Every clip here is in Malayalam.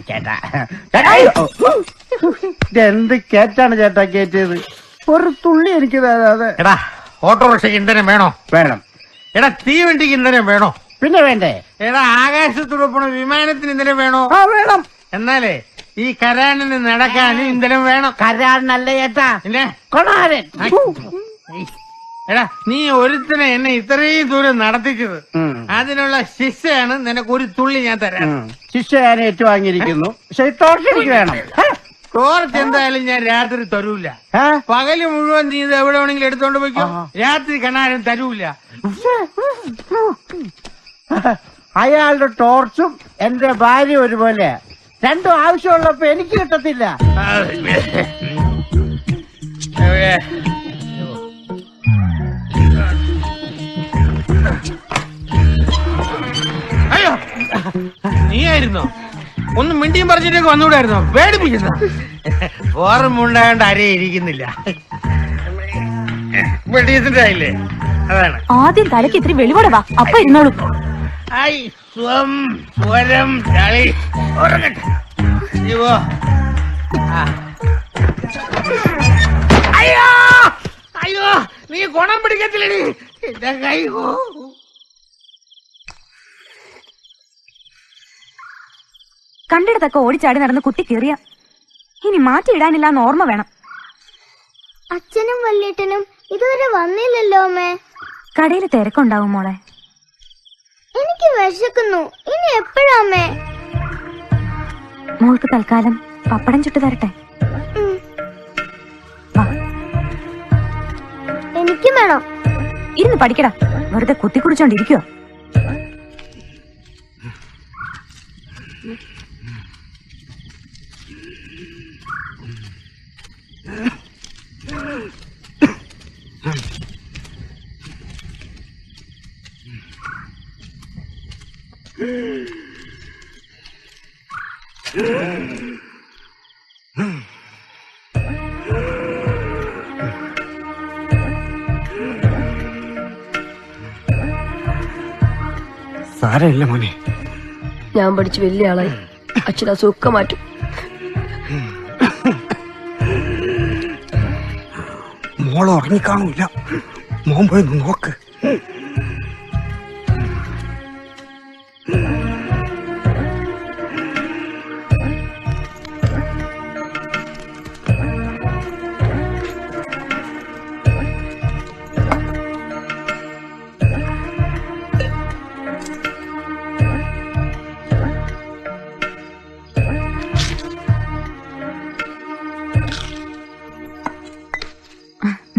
ചേട്ടാ എന്ത് കേറ്റാണ് ചേട്ടാ കേറ്റിയത്? ഒരു തുള്ളി എനിക്ക് തരാതെ. എടാ ഓട്ടോറിക്ഷയ്ക്ക് ഇന്ധനം വേണോ? വേണം. എടാ തീവണ്ടിക്ക് ഇന്ധനം വേണോ? പിന്നെ വേണ്ടേ? എടാ ആകാശത്തുടപ്പണ വിമാനത്തിന് ഇന്ധനം വേണോ? വേണം. എന്നാലേ ഈ കരാണിന് നടക്കാനും ഇന്ധനം വേണം. കരാറിനല്ല ചേട്ടാ, പിന്നെ കൊണാരൻ. എടാ നീ ഒരുത്തനെ എന്നെ ഇത്രയും ദൂരം നടത്തിച്ചത്, അതിനുള്ള ശിക്ഷയാണ് നിനക്ക് ഒരു തുള്ളി ഞാൻ തരാം. ശിക്ഷ ഞാൻ ഏറ്റുവാങ്ങിയിരിക്കുന്നു. പക്ഷെ ടോർച്ച് എനിക്ക് വേണം. ടോർച്ച് എന്തായാലും ഞാൻ രാത്രി തരൂല. പകല് മുഴുവൻ നീ ഇത് എവിടെ വേണമെങ്കിലും എടുത്തോണ്ട് പോയിക്കോ. രാത്രി കണാരം തരൂല. അയാളുടെ ടോർച്ചും എന്റെ ഭാര്യ ഒരുപോലെ. രണ്ടും ആവശ്യമുള്ളപ്പോ എനിക്ക് കിട്ടത്തില്ല. അയ്യോ നീയായിരുന്നോ? ഒന്ന് മിണ്ടിയും പറഞ്ഞിട്ടേക്ക് വന്നുകൂടായിരുന്നോ? പേടിപ്പിക്കുന്ന ഓർമ്മുണ്ടായോണ്ട് ആരെയും ഇരിക്കുന്നില്ല. ഡീസന്റായില്ലേ? അതാണ്. ആദ്യം തലക്ക് ഇത്തിരി വെളിവോടെ വാ, അപ്പൊ ഇരുന്നോളൂ. ഐ സ്വം സ്വരം ചളി ഉറങ്ങട്ടെ. അയ്യോ അയ്യോ നീ ഗുണം പിടിക്കത്തില്ലടി എന്റെ കൈ. കണ്ടിടത്തൊക്കെ ഓടിച്ചാടി നടന്ന് കുത്തി കയറിയ ഇനി മാറ്റിയിടാനില്ലാന്ന് ഓർമ്മ വേണം. അച്ഛനും വല്യേട്ടനും ഇതുവരെ വന്നില്ലല്ലോ അമ്മേ. കടയിൽ തിരക്കുണ്ടാവും മോളെ. എനിക്ക് വിശക്കുന്നു. ഇനി എപ്പോഴാ അമ്മേ? മോൾക്ക് തൽക്കാലം പപ്പടം ചുട്ടു തരട്ടെ? എനിക്കും വേണം. ഇരുന്ന് പഠിക്കടാ, വെറുതെ കുത്തി കുടിച്ചോണ്ടിരിക്കോ? സാരമില്ല മോനെ, ഞാൻ പഠിച്ച് വലിയ ആളായി. അച്ഛൻ അസുഖമൊക്കെ മാറ്റും. മോള് ഉറങ്ങിക്കാണൂല. മോൻ പോയി നോക്ക്.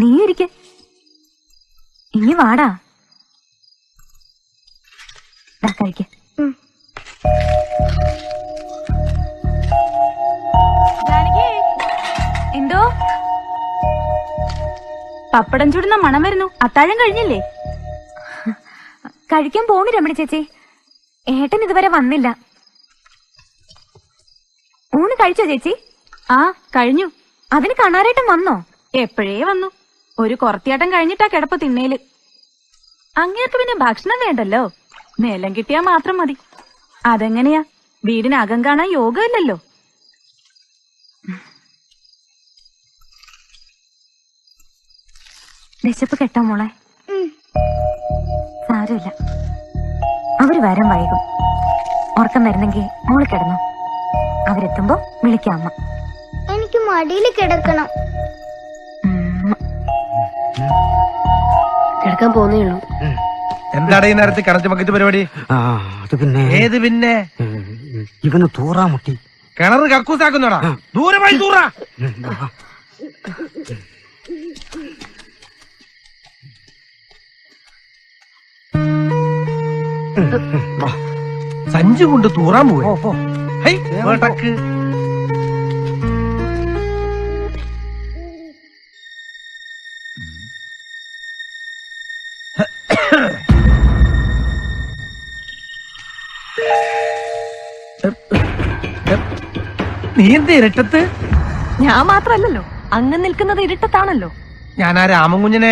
നീ ഇരിക്ക, ഇനി വാടാ. കഴിക്ക. എന്തോ പപ്പടം ചൂടുന്ന മണം വരുന്നു. അത്താഴം കഴിഞ്ഞില്ലേ? കഴിക്കാൻ പോണു രമണി ചേച്ചി. ഏട്ടൻ ഇതുവരെ വന്നില്ല. ഊണ് കഴിച്ചോ ചേച്ചി? ആ കഴിഞ്ഞു. അതിന് കണാരേട്ടൻ വന്നോ? എപ്പോഴേ വന്നു. ഒരു കുറത്തിയാട്ടം കഴിഞ്ഞിട്ടാ കിടപ്പ് തിന്നേല്. അങ്ങേർക്ക് പിന്നെ ഭക്ഷണം വേണ്ടല്ലോ, നിലം കിട്ടിയാ മാത്രം മതി. അതെങ്ങനെയാ? വീടിനകം കാണാൻ യോഗമില്ലല്ലോ. വിശപ്പ് കെട്ടോ മോളെ? സാരമില്ല, അവര് വരാൻ വൈകും. ഉറക്കം വരുന്നെങ്കിൽ മോള് കിടന്നു. അവരെത്തുമ്പോ വിളിക്കാം അമ്മ. എനിക്ക് മടിയിൽ കിടക്കണം. കിടക്കാൻ പോന്നേ ഉള്ളൂ. എന്താണ് ഈ നേരത്തെ കിണറ്റ് ബക്കറ്റ് പരിപാടി? അത് പിന്നെ ഏത് പിന്നെ? ഇവന് തൂറാ മുട്ടി. കിണറ് കക്കൂസാക്കുന്നോടാ? ദൂരമായി തൂറാ. സഞ്ചി കൊണ്ട് തൂറാൻ പോവോ? നീ എന്ത് ഇരട്ടത്ത്? ഞാൻ മാത്രല്ലല്ലോ, അങ്ങ് നിൽക്കുന്നത് ഇരുട്ടത്താണല്ലോ. ഞാൻ ആ രാമൻകുഞ്ഞിനെ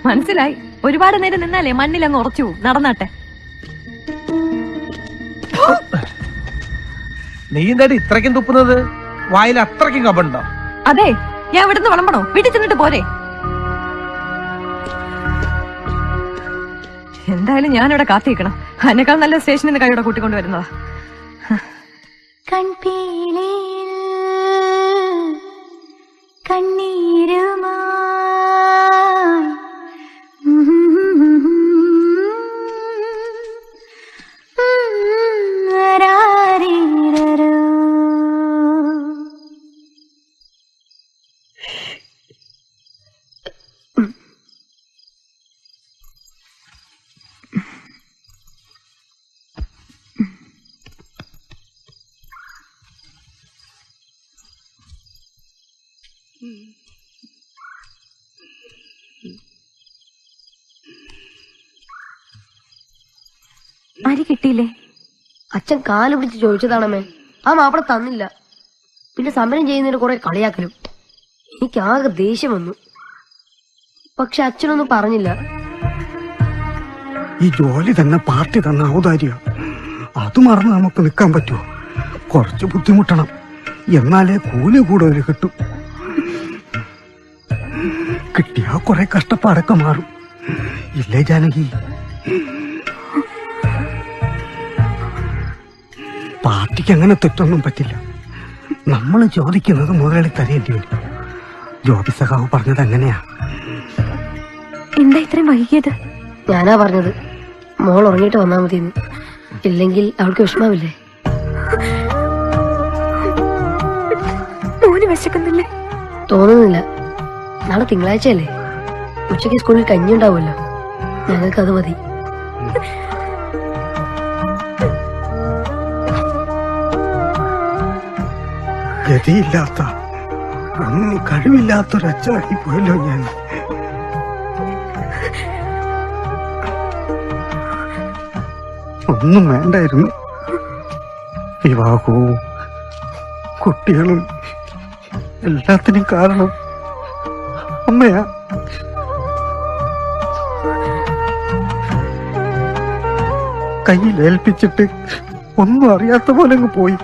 മനസ്സിലായി. ഒരുപാട് നേരം നിന്നാലേ മണ്ണിൽ അങ്ങ് ഉറച്ചു. നടന്നാട്ടെ. നീ എന്തായിട്ട് ഇത്രയ്ക്കും തുപ്പുന്നത്? വായിൽ അത്രയ്ക്കും കപുണ്ടോ? അതെ, ഞാൻ ഇവിടുന്ന് വിളമ്പണോ? വീട്ടിൽ ചെന്നിട്ട് പോരെ? എന്തായാലും ഞാനിവിടെ കാത്തിരിക്കണം. അതിനേക്കാൾ നല്ല സ്റ്റേഷനിൽ നിന്ന് കൈയോടെ കൂട്ടിക്കൊണ്ട് വരുന്നതാ. അരി കിട്ടിയില്ലേ? അച്ഛൻ കാല് പിടിച്ച് ചോദിച്ചതാണമ്മേ. ആ മാപ്പിള തന്നില്ല. പിന്നെ സമരം ചെയ്യുന്നതിന് കുറെ കളിയാക്കലും. എനിക്കാകെ ദേഷ്യം വന്നു. പക്ഷെ അച്ഛനൊന്നും പറഞ്ഞില്ല. ഈ ജോലി തന്നെ പാർട്ടി തന്ന ഔദാര്യ. അത് മറന്ന് നമുക്ക് നിൽക്കാൻ പറ്റുമോ? കുറച്ച് ബുദ്ധിമുട്ടണം, എന്നാലേ കൂലി കൂടുതൽ കിട്ടും. കിട്ടിയാ കുറെ കഷ്ടപ്പാടൊക്കെ മാറും. ഇല്ലേ ജാനകി? പാർട്ടിക്ക് അങ്ങനെ തെറ്റൊന്നും പറ്റില്ല. നമ്മൾ ചോദിക്കുന്നത് മുതലാളി തരേണ്ടി വരും. ജോബി സഖാവ് പറഞ്ഞത് അങ്ങനെയാ. എന്താ ഇത്രയും വൈകിയത്? ഞാനാ പറഞ്ഞത് മോൾ ഉറങ്ങിയിട്ട് വന്നാ മതിയെന്ന്. ഇല്ലെങ്കിൽ അവൾക്ക് വിഷമാവില്ലേ? മോന് വിശക്കുന്നില്ലേ? തോന്നുന്നില്ല. നാളെ തിങ്കളാഴ്ചയല്ലേ, ഉച്ചയ്ക്ക് സ്കൂളിൽ കഞ്ഞി ഉണ്ടാവുമല്ലോ. ഞങ്ങൾക്ക് അത് മതി. ഗതിയില്ലാത്ത, ഒന്നും കഴിവില്ലാത്തൊരച്ഛനായി പോയല്ലോ ഞാൻ. ഒന്നും വേണ്ടായിരുന്നു. വിവാഹവും കുട്ടികളും എല്ലാത്തിനും കാരണം അമ്മയാ. കയ്യിൽ ഏൽപ്പിച്ചിട്ട് ഒന്നും അറിയാത്ത പോലെ അങ്ങ് പോയി.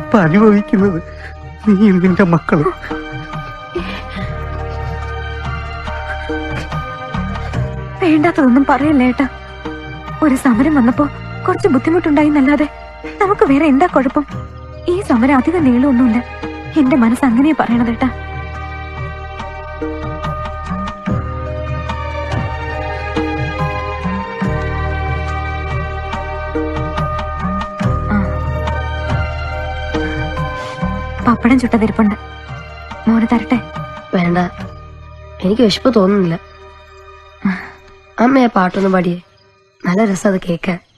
ഇപ്പൊ അനുഭവിക്കുന്നത് നീ നിന്റെ മക്കളും. വേണ്ടാത്തതൊന്നും പറയല്ലേ ഏട്ടാ. ഒരു സമരം വന്നപ്പോ കുറച്ച് ബുദ്ധിമുട്ടുണ്ടായിന്നല്ലാതെ നമുക്ക് വേറെ എന്താ കുഴപ്പം? ഈ സമരം അധികം നീളമൊന്നുമില്ല. എന്റെ മനസ്സ് അങ്ങനെയാ പറയണത് ഏട്ടാ. പപ്പടം ചുട്ടതിരിപ്പുണ്ട്, മോന് തരട്ടെ? വേണ്ട, എനിക്ക് വിശപ്പ് തോന്നുന്നില്ല. അമ്മയെ പാട്ടൊന്നും പാടിയേ, നല്ല രസം അത് കേൾക്കാൻ.